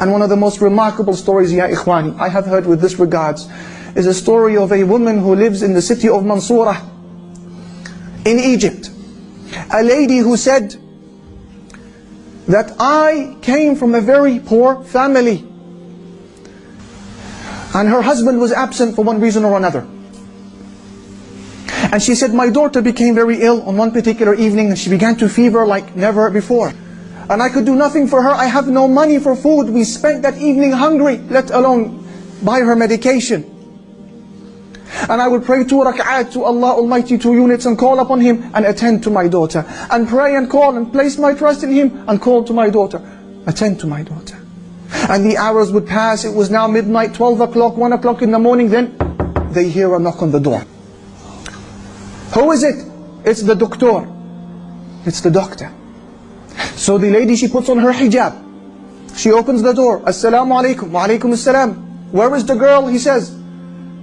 And one of the most remarkable stories, ya ikhwani, I have heard with this regards, is a story of a woman who lives in the city of Mansoura in Egypt. A lady who said that I came from a very poor family, and her husband was absent for one reason or another. And she said, my daughter became very ill on one particular evening, and she began to fever like never before. And I could do nothing for her. I have no money for food. We spent that evening hungry, let alone buy her medication. And I would pray 2 rak'at to Allah Almighty, 2 units, and call upon Him and attend to my daughter. And pray and call and place my trust in Him and call to my daughter. Attend to my daughter. And the hours would pass. It was now midnight, 12 o'clock, 1 o'clock in the morning. Then they hear a knock on the door. Who is it? It's the doctor. It's the doctor. So the lady, she puts on her hijab. She opens the door. Assalamu alaikum. Wa alaikum assalam. Where is the girl? He says.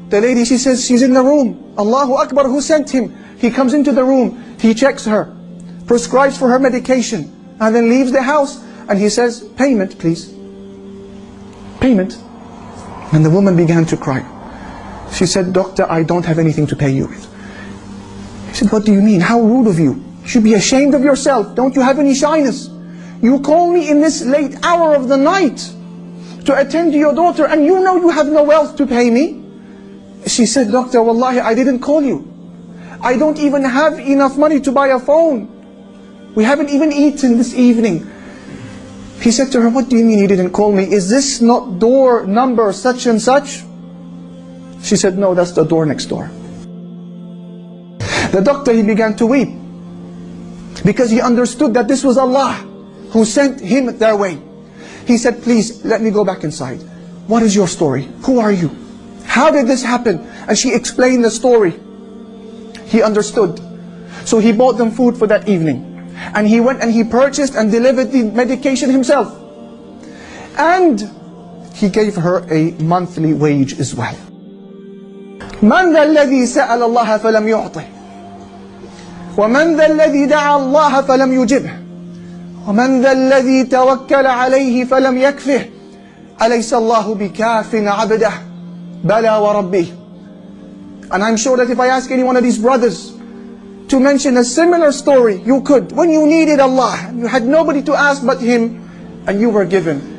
The lady, she says, she's in the room. Allahu Akbar, who sent him? He comes into the room. He checks her, prescribes for her medication, and then leaves the house. And he says, payment please. Payment. And the woman began to cry. She said, doctor, I don't have anything to pay you with. He said, what do you mean? How rude of you. You should be ashamed of yourself. Don't you have any shyness? You call me in this late hour of the night to attend to your daughter, and you know you have no wealth to pay me. She said, doctor, wallahi, I didn't call you. I don't even have enough money to buy a phone. We haven't even eaten this evening. He said to her, what do you mean you didn't call me? Is this not door number such and such? She said, no, that's the door next door. The doctor, he began to weep, because he understood that this was Allah who sent him their way. He said, please, let me go back inside. What is your story? Who are you? How did this happen? And she explained the story. He understood. So he bought them food for that evening. And he went and he purchased and delivered the medication himself. And he gave her a monthly wage as well. مَنْ ذَا الَّذِي سَأَلَ اللَّهَ فَلَمْ يُعْطِهِ وَمَنْ ذَا الَّذِي دَعَى اللَّهَ فَلَمْ يُجِبْهِ وَمَنْ ذَا الَّذِي تَوَكَّلَ عَلَيْهِ فَلَمْ يَكْفِهِ أَلَيْسَ اللَّهُ بِكَافٍ عَبْدَهُ بَلَى وَرَبِّهِ. And I'm sure that if I ask any one of these brothers to mention a similar story, you could. When you needed Allah, you had nobody to ask but Him, and you were given.